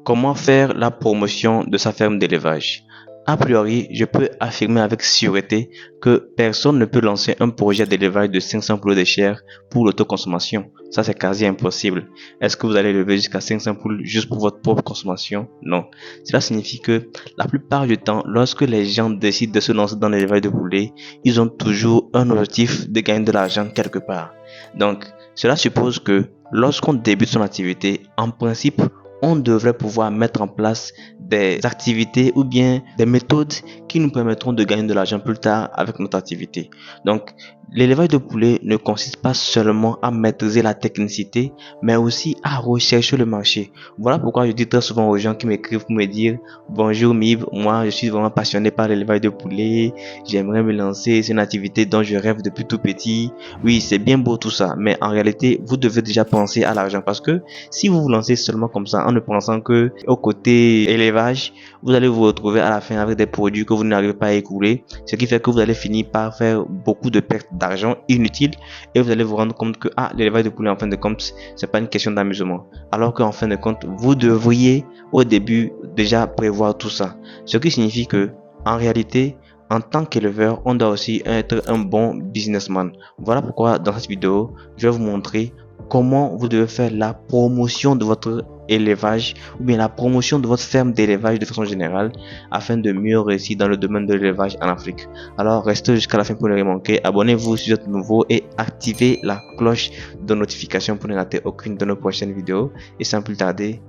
Comment faire la promotion de sa ferme d'élevage? A priori, je peux affirmer avec sûreté que personne ne peut lancer un projet d'élevage de 500 poules de chair pour l'autoconsommation. Ça, c'est quasi impossible. Est-ce que vous allez élever jusqu'à 500 poules juste pour votre propre consommation? Non. Cela signifie que la plupart du temps, lorsque les gens décident de se lancer dans l'élevage de poulets, ils ont toujours un objectif de gagner de l'argent quelque part. Donc, cela suppose que lorsqu'on débute son activité, en principe, on devrait pouvoir mettre en place des activités ou bien des méthodes qui nous permettront de gagner de l'argent plus tard avec notre activité. Donc, l'élevage de poulets ne consiste pas seulement à maîtriser la technicité, mais aussi à rechercher le marché. Voilà pourquoi je dis très souvent aux gens qui m'écrivent pour me dire « Bonjour Mib, moi je suis vraiment passionné par l'élevage de poulets, j'aimerais me lancer, c'est une activité dont je rêve depuis tout petit. » Oui, c'est bien beau tout ça, mais en réalité, vous devez déjà penser à l'argent parce que si vous vous lancez seulement comme ça en ne pensant que au côté élevage, vous allez vous retrouver à la fin avec des produits que vous n'arrivez pas à écouler, ce qui fait que vous allez finir par faire beaucoup de pertes d'argent inutiles et vous allez vous rendre compte que l'élevage de poulets en fin de compte c'est pas une question d'amusement, alors qu'en fin de compte vous devriez au début déjà prévoir tout ça, ce qui signifie que en réalité en tant qu'éleveur on doit aussi être un bon businessman. Voilà pourquoi dans cette vidéo je vais vous montrer comment vous devez faire la promotion de votre élevage ou bien la promotion de votre ferme d'élevage de façon générale afin de mieux réussir dans le domaine de l'élevage en Afrique. Alors restez jusqu'à la fin pour ne rien manquer, abonnez-vous si vous êtes nouveau et activez la cloche de notification pour ne rater aucune de nos prochaines vidéos. Et sans plus tarder,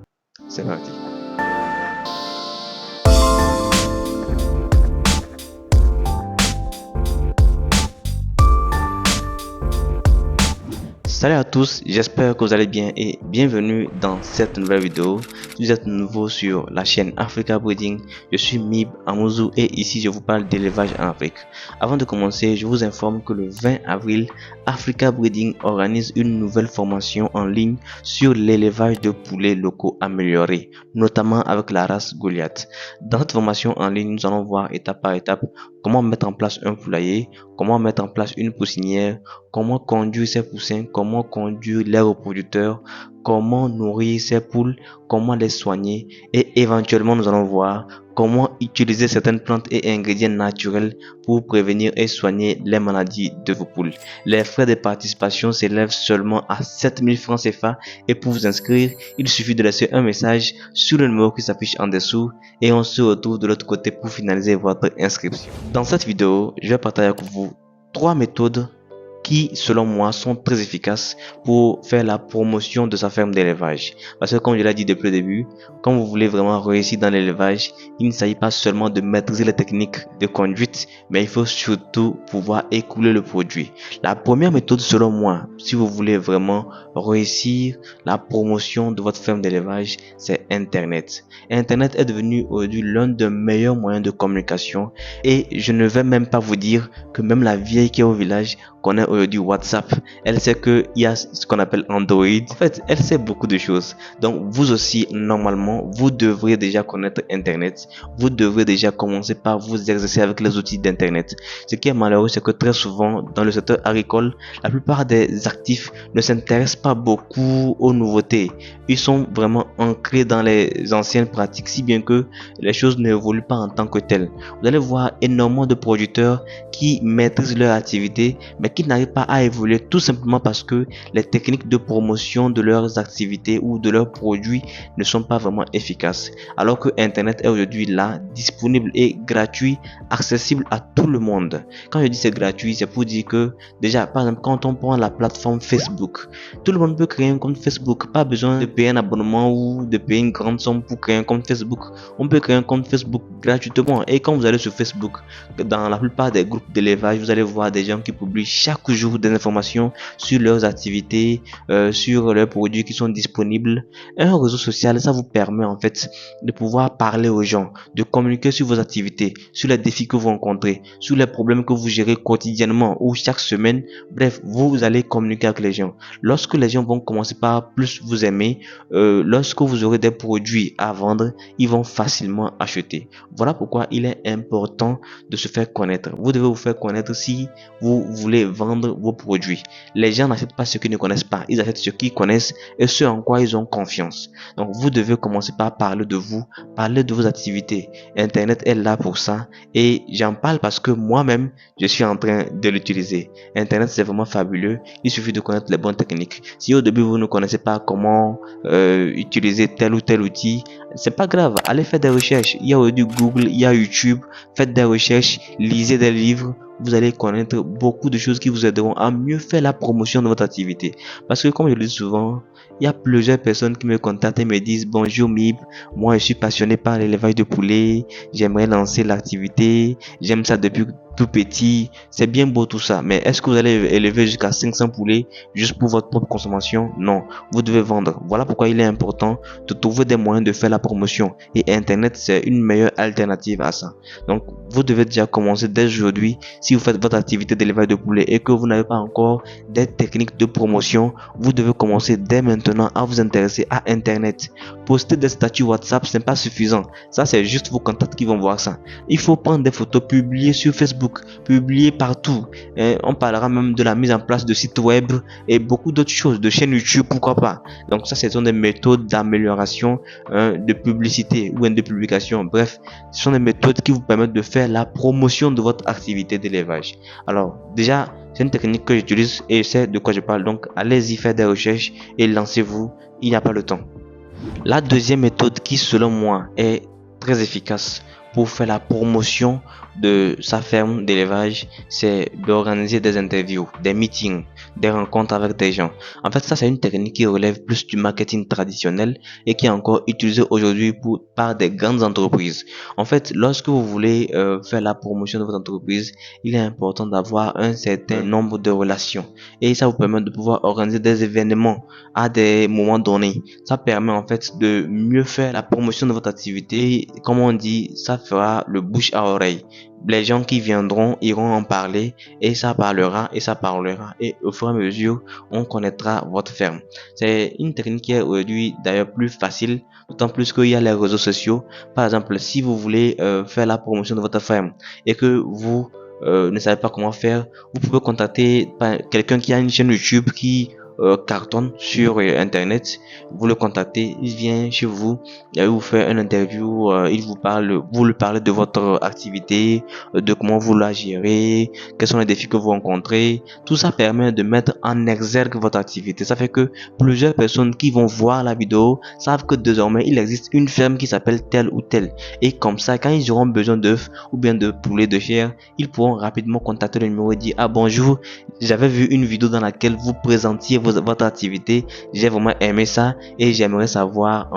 c'est parti. Salut à tous, j'espère que vous allez bien et bienvenue dans cette nouvelle vidéo. Si vous êtes nouveau sur la chaîne Africa Breeding, je suis Mib Amouzou et ici je vous parle d'élevage en Afrique. Avant de commencer, je vous informe que le 20 avril, Africa Breeding organise une nouvelle formation en ligne sur l'élevage de poulets locaux améliorés, notamment avec la race Goliath. Dans cette formation en ligne, nous allons voir étape par étape comment mettre en place un poulailler, comment mettre en place une poussinière, comment conduire ses poussins, comment conduire les reproducteurs, comment nourrir ces poules, comment les soigner et éventuellement nous allons voir comment utiliser certaines plantes et ingrédients naturels pour prévenir et soigner les maladies de vos poules. Les frais de participation s'élèvent seulement à 7000 francs CFA et pour vous inscrire, il suffit de laisser un message sur le numéro qui s'affiche en dessous et on se retrouve de l'autre côté pour finaliser votre inscription. Dans cette vidéo, je vais partager avec vous 3 méthodes qui, selon moi, sont très efficaces pour faire la promotion de sa ferme d'élevage. Parce que, comme je l'ai dit depuis le début, quand vous voulez vraiment réussir dans l'élevage, il ne s'agit pas seulement de maîtriser les techniques de conduite, mais il faut surtout pouvoir écouler le produit. La première méthode, selon moi, si vous voulez vraiment réussir la promotion de votre ferme d'élevage, c'est Internet. Internet est devenu aujourd'hui l'un des meilleurs moyens de communication et je ne vais même pas vous dire que même la vieille qui est au village connaît aujourd'hui WhatsApp. Elle sait qu'il y a ce qu'on appelle Android. En fait, elle sait beaucoup de choses. Donc, vous aussi, normalement, vous devriez déjà connaître Internet. Vous devrez déjà commencer par vous exercer avec les outils d'Internet. Ce qui est malheureux, c'est que très souvent, dans le secteur agricole, la plupart des actifs ne s'intéressent pas beaucoup aux nouveautés. Ils sont vraiment ancrés dans les anciennes pratiques, si bien que les choses n'évoluent pas en tant que telles. Vous allez voir énormément de producteurs qui maîtrisent leur activité, mais qui n'arrivent pas à évoluer tout simplement parce que les techniques de promotion de leurs activités ou de leurs produits ne sont pas vraiment efficaces. Alors que Internet est aujourd'hui là, disponible et gratuit, accessible à tout le monde. Quand je dis c'est gratuit, c'est pour dire que déjà, par exemple, quand on prend la plateforme Facebook, tout le monde peut créer un compte Facebook. Pas besoin de payer un abonnement ou de payer une grande somme pour créer un compte Facebook. On peut créer un compte Facebook gratuitement. Et quand vous allez sur Facebook, dans la plupart des groupes d'élevage, vous allez voir des gens qui publient chaque jour des informations sur leurs activités, sur leurs produits qui sont disponibles. Un réseau social, ça vous permet en fait de pouvoir parler aux gens, de communiquer sur vos activités, sur les défis que vous rencontrez, sur les problèmes que vous gérez quotidiennement ou chaque semaine. Bref, vous allez communiquer avec les gens. Lorsque les gens vont commencer par plus vous aimer, lorsque vous aurez des produits à vendre, ils vont facilement acheter. Voilà pourquoi il est important de se faire connaître. Vous devez vous faire connaître si vous voulez vendre vos produits. Les gens n'achètent pas ce qu'ils ne connaissent pas, ils achètent ce qu'ils connaissent et ce en quoi ils ont confiance. Donc vous devez commencer par parler de vous, parler de vos activités. Internet est là pour ça et j'en parle parce que moi-même je suis en train de l'utiliser. Internet c'est vraiment fabuleux, il suffit de connaître les bonnes techniques. Si au début vous ne connaissez pas comment utiliser tel ou tel outil, c'est pas grave, allez faire des recherches. Il y a aujourd'hui Google, il y a YouTube, faites des recherches, lisez des livres, vous allez connaître beaucoup de choses qui vous aideront à mieux faire la promotion de votre activité. Parce que comme je le dis souvent, il y a plusieurs personnes qui me contactent et me disent: bonjour Mib, moi je suis passionné par l'élevage de poulets, j'aimerais lancer l'activité, j'aime ça depuis tout petit, c'est bien beau tout ça, mais est-ce que vous allez élever jusqu'à 500 poulets juste pour votre propre consommation? Non, vous devez vendre. Voilà pourquoi il est important de trouver des moyens de faire la promotion et Internet c'est une meilleure alternative à ça. Donc vous devez déjà commencer dès aujourd'hui. Si vous faites votre activité d'élevage de poulets et que vous n'avez pas encore des techniques de promotion, vous devez commencer dès maintenant à vous intéresser à Internet. Poster des statuts WhatsApp, ce n'est pas suffisant. Ça, c'est juste vos contacts qui vont voir ça. Il faut prendre des photos, publier sur Facebook, publier partout. Et on parlera même de la mise en place de sites web et beaucoup d'autres choses, de chaînes YouTube, pourquoi pas. Donc ça, ce sont des méthodes d'amélioration de publicité ou de publication. Bref, ce sont des méthodes qui vous permettent de faire la promotion de votre activité d'élevage. Alors, déjà, c'est une technique que j'utilise et c'est de quoi je parle. Donc, allez-y faire des recherches et lancez-vous. Il n'y a pas le temps. La deuxième méthode qui, selon moi, est très efficace pour faire la promotion de sa ferme d'élevage, c'est d'organiser des interviews, des meetings, des rencontres avec des gens. En fait, ça, c'est une technique qui relève plus du marketing traditionnel et qui est encore utilisée aujourd'hui par des grandes entreprises. En fait, lorsque vous voulez faire la promotion de votre entreprise, il est important d'avoir un certain nombre de relations et ça vous permet de pouvoir organiser des événements à des moments donnés. Ça permet en fait de mieux faire la promotion de votre activité et, comme on dit, ça fera le bouche à oreille. Les gens qui viendront iront en parler et ça parlera et au fur et à mesure on connaîtra votre ferme. C'est une technique qui est aujourd'hui d'ailleurs plus facile, d'autant plus qu'il y a les réseaux sociaux. Par exemple, si vous voulez faire la promotion de votre ferme et que vous ne savez pas comment faire, vous pouvez contacter quelqu'un qui a une chaîne YouTube qui cartonne sur internet. Vous le contactez, il vient chez vous, il vous fait une interview, il vous parle, vous lui parlez de votre activité, de comment vous la gérez, quels sont les défis que vous rencontrez. Tout ça permet de mettre en exergue votre activité. Ça fait que plusieurs personnes qui vont voir la vidéo savent que désormais il existe une ferme qui s'appelle telle ou telle, et comme ça, quand ils auront besoin d'œufs ou bien de poulet, de chair, ils pourront rapidement contacter le numéro et dire: ah bonjour, j'avais vu une vidéo dans laquelle vous présentiez votre activité, j'ai vraiment aimé ça et j'aimerais savoir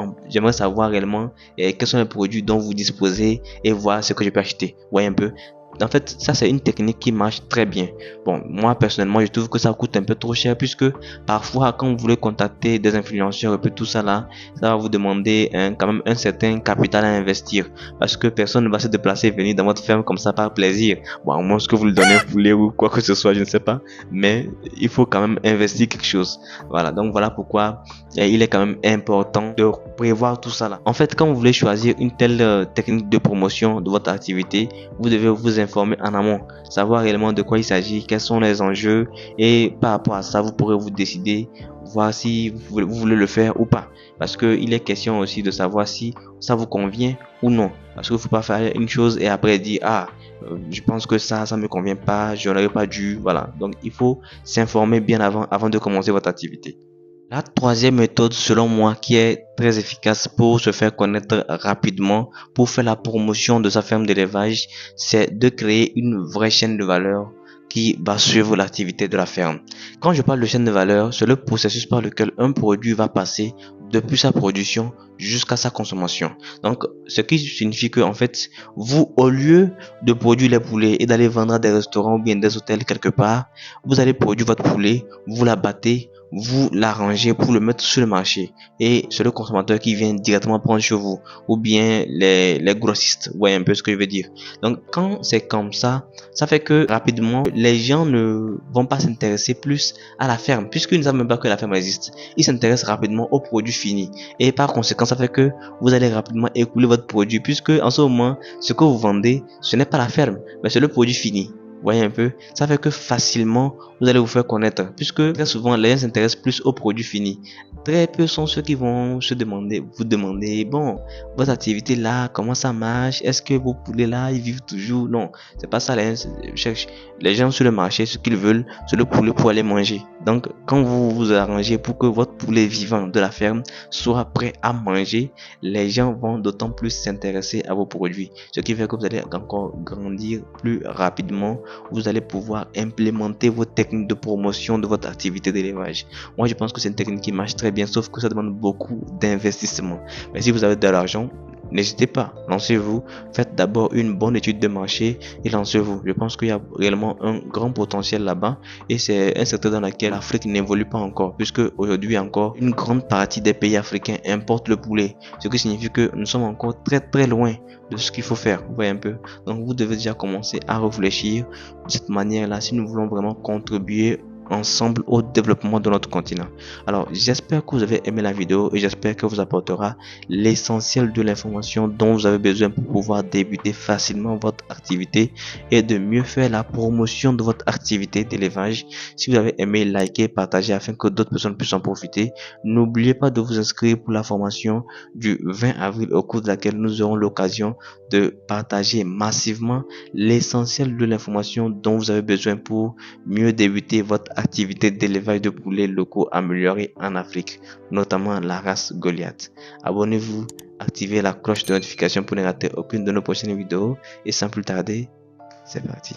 réellement quels sont les produits dont vous disposez et voir ce que je peux acheter. Voyez un peu. En fait, ça c'est une technique qui marche très bien. Bon, moi personnellement, je trouve que ça coûte un peu trop cher puisque parfois quand vous voulez contacter des influenceurs et puis tout ça là, ça va vous demander quand même un certain capital à investir parce que personne ne va se déplacer et venir dans votre ferme comme ça par plaisir. Bon, à moins que vous le donnez un poulet ou quoi que ce soit, je ne sais pas, mais il faut quand même investir quelque chose. Voilà, donc voilà pourquoi il est quand même important de prévoir tout ça là. En fait, quand vous voulez choisir une telle technique de promotion de votre activité, vous devez vous informer en amont, savoir réellement de quoi il s'agit, quels sont les enjeux et par rapport à ça, vous pourrez vous décider, voir si vous voulez le faire ou pas. Parce que il est question aussi de savoir si ça vous convient ou non. Parce qu'il ne faut pas faire une chose et après dire: ah, je pense que ça me convient pas, je n'aurais pas dû. Voilà. Donc il faut s'informer bien avant de commencer votre activité. La troisième méthode, selon moi, qui est très efficace pour se faire connaître rapidement, pour faire la promotion de sa ferme d'élevage, c'est de créer une vraie chaîne de valeur qui va suivre l'activité de la ferme. Quand je parle de chaîne de valeur, c'est le processus par lequel un produit va passer depuis sa production jusqu'à sa consommation. Donc, ce qui signifie que, en fait, vous, au lieu de produire les poulets et d'aller vendre à des restaurants ou bien des hôtels quelque part, vous allez produire votre poulet, vous l'abattez, vous l'arrangez pour le mettre sur le marché et c'est le consommateur qui vient directement prendre chez vous ou bien les grossistes. Vous voyez un peu ce que je veux dire. Donc quand c'est comme ça, ça fait que rapidement les gens ne vont pas s'intéresser plus à la ferme puisqu'ils ne savent même pas que la ferme existe. Ils s'intéressent rapidement au produit fini et par conséquent ça fait que vous allez rapidement écouler votre produit puisque en ce moment ce que vous vendez ce n'est pas la ferme mais c'est le produit fini. voyez un peu, ça fait que facilement vous allez vous faire connaître, puisque très souvent les gens s'intéressent plus aux produits finis. Très peu sont ceux qui vont vous demander, bon, votre activité là, comment ça marche, est-ce que vos poulets là, ils vivent toujours? Non, c'est pas ça. Les gens cherchent, les gens sur le marché, ce qu'ils veulent, c'est le poulet pour aller manger. Donc, quand vous vous arrangez pour que votre poulet vivant de la ferme soit prêt à manger, les gens vont d'autant plus s'intéresser à vos produits, ce qui fait que vous allez encore grandir plus rapidement. Vous allez pouvoir implémenter vos techniques de promotion de votre activité d'élevage. Moi, je pense que c'est une technique qui marche très bien, sauf que ça demande beaucoup d'investissement. Mais si vous avez de l'argent, n'hésitez pas, lancez-vous, faites d'abord une bonne étude de marché et lancez-vous. Je pense qu'il y a réellement un grand potentiel là-bas et c'est un secteur dans lequel l'Afrique n'évolue pas encore, puisque aujourd'hui encore, une grande partie des pays africains importent le poulet, ce qui signifie que nous sommes encore très loin de ce qu'il faut faire, vous voyez un peu. Donc vous devez déjà commencer à réfléchir de cette manière-là si nous voulons vraiment contribuer ensemble au développement de notre continent. Alors j'espère que vous avez aimé la vidéo et j'espère que vous apportera l'essentiel de l'information dont vous avez besoin pour pouvoir débuter facilement votre activité et de mieux faire la promotion de votre activité d'élevage. Si vous avez aimé, likez, partagez afin que d'autres personnes puissent en profiter. N'oubliez pas de vous inscrire pour la formation du 20 avril au cours de laquelle nous aurons l'occasion de partager massivement l'essentiel de l'information dont vous avez besoin pour mieux débuter votre activité d'élevage de poulets locaux améliorés en Afrique, notamment la race Goliath. Abonnez-vous, activez la cloche de notification pour ne rater aucune de nos prochaines vidéos et sans plus tarder, c'est parti.